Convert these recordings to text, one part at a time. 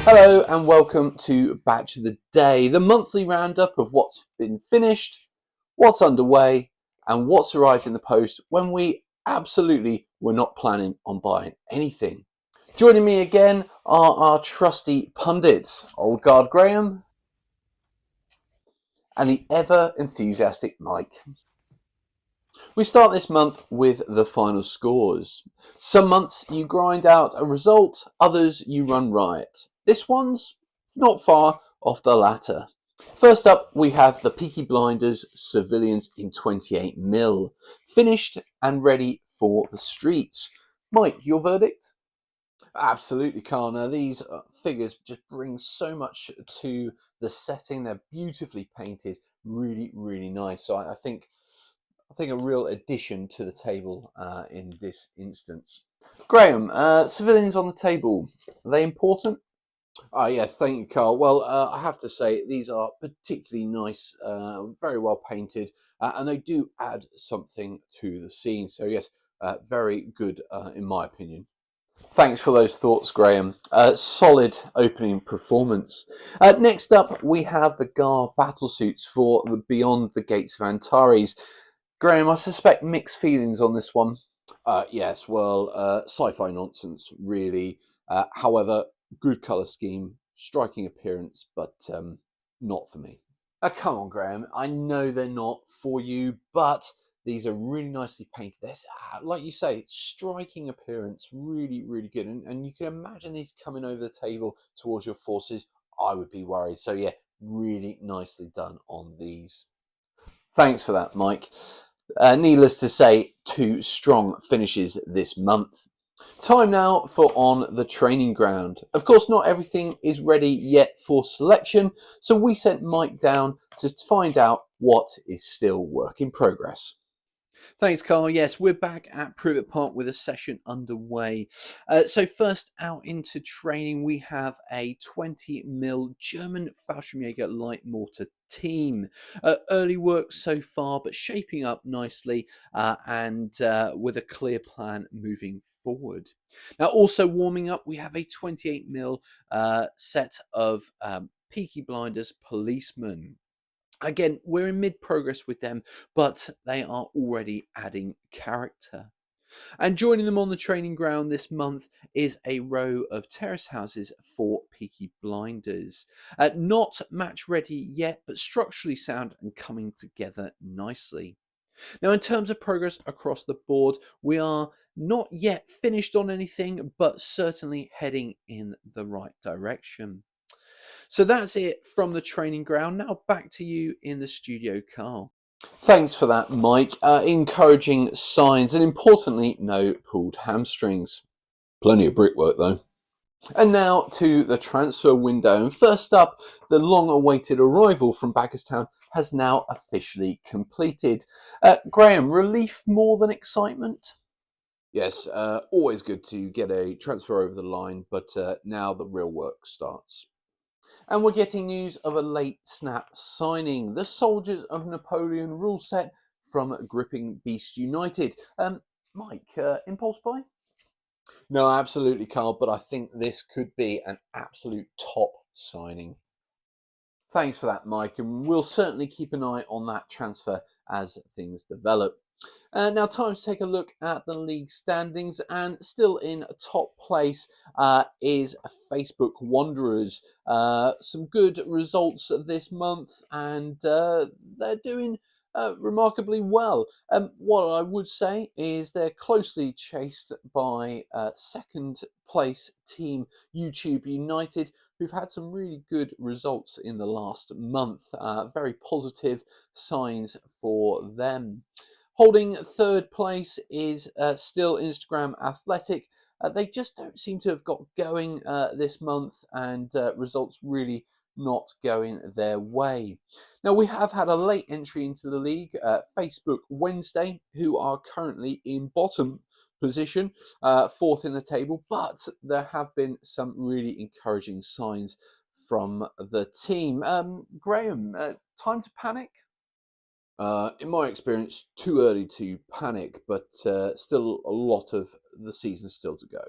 Hello and welcome to Batch of the Day, the monthly roundup of what's been finished, what's underway, and what's arrived in the post when we absolutely were not planning on buying anything. Joining me again are our trusty pundits, Old Guard Graham and the ever enthusiastic Mike. We start this month with the final scores. Some months you grind out a result, others you run riot. This one's not far off the latter. First up, we have the Peaky Blinders Civilians in 28 mil, finished and ready for the streets. Mike, your verdict? Absolutely, Kana. These figures just bring so much to the setting. They're beautifully painted, really, really nice. So I think a real addition to the table in this instance. Graham, civilians on the table, are they important? Yes, thank you, Carl. Well, I have to say these are particularly nice, very well painted, and they do add something to the scene. So yes, very good in my opinion. Thanks for those thoughts, Graham. Solid opening performance. Next up, we have the Gar battlesuits for the Beyond the Gates of Antares. Graham, I suspect mixed feelings on this one. Yes, well, sci-fi nonsense, really. However, good colour scheme, striking appearance, but not for me. Come on, Graham. I know they're not for you, but these are really nicely painted. There's, like you say, striking appearance, really, really good. And you can imagine these coming over the table towards your forces. I would be worried. So yeah, really nicely done on these. Thanks for that, Mike. Needless to say, two strong finishes this month. Time now for On the Training Ground. Of course, not everything is ready yet for selection, so we sent Mike down to find out what is still work in progress. Thanks, Carl. Yes, we're back at Privet Park with a session underway. So first out into training, we have a 20 mil German Fallschirmjäger light mortar team. Early work so far, but shaping up nicely and with a clear plan moving forward. Now, also warming up, we have a 28 mil set of Peaky Blinders policemen. Again, we're in mid progress with them, but they are already adding character. And joining them on the training ground this month is a row of terrace houses for Peaky Blinders. Not match ready yet, but structurally sound and coming together nicely. Now, in terms of progress across the board, we are not yet finished on anything, but certainly heading in the right direction. So that's it from the training ground. Now back to you in the studio, Carl. Thanks for that, Mike. Encouraging signs and importantly, no pulled hamstrings. Plenty of brickwork though. And now to the transfer window. And first up, the long awaited arrival from Baggerstown has now officially completed. Graham, relief more than excitement? Yes, always good to get a transfer over the line, but now the real work starts. And we're getting news of a late snap signing. The Soldiers of Napoleon rule set from Gripping Beast United. Mike, impulse buy? No, absolutely, Carl, but I think this could be an absolute top signing. Thanks for that, Mike, and we'll certainly keep an eye on that transfer as things develop. Now, time to take a look at the league standings, and still in top place is Facebook Wanderers. Some good results this month, and they're doing remarkably well. What I would say is they're closely chased by second place team YouTube United, who've had some really good results in the last month. Very positive signs for them. Holding third place is still Instagram Athletic. They just don't seem to have got going this month, and results really not going their way. Now, we have had a late entry into the league, Facebook Wednesday, who are currently in bottom position, fourth in the table, but there have been some really encouraging signs from the team. Graham, time to panic? In my experience, too early to panic, but still a lot of the season still to go.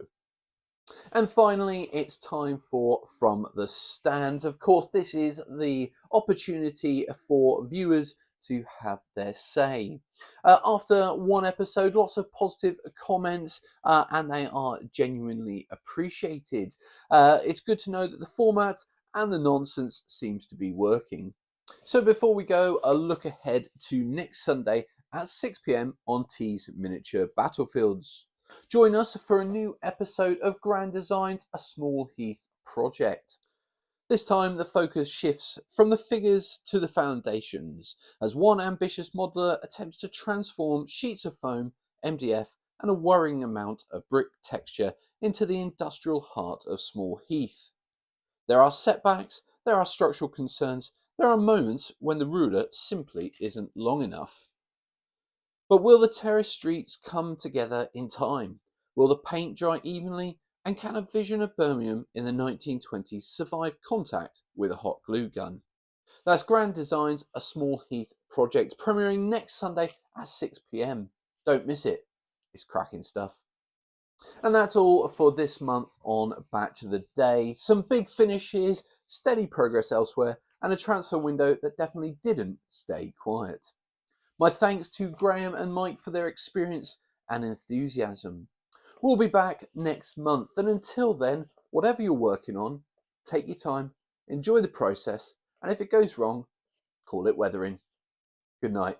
And finally, it's time for From the Stands. Of course, this is the opportunity for viewers to have their say. After one episode, lots of positive comments, and they are genuinely appreciated. It's good to know that the format and the nonsense seems to be working. So before we go, a look ahead to next Sunday at 6 p.m. on T's Miniature Battlefields. Join us for a new episode of Grand Designs, a Small Heath project. This time the focus shifts from the figures to the foundations, as one ambitious modeller attempts to transform sheets of foam, MDF and a worrying amount of brick texture into the industrial heart of Small Heath. There are setbacks, there are structural concerns, there are moments when the ruler simply isn't long enough. But will the terrace streets come together in time? Will the paint dry evenly? And can a vision of Birmingham in the 1920s survive contact with a hot glue gun? That's Grand Designs, a Small Heath project, premiering next Sunday at 6 p.m. Don't miss it. It's cracking stuff. And that's all for this month on Batch of the Day. Some big finishes, steady progress elsewhere, and a transfer window that definitely didn't stay quiet. My thanks to Graham and Mike for their experience and enthusiasm. We'll be back next month, and until then, whatever you're working on, take your time, enjoy the process, and if it goes wrong, call it weathering. Good night.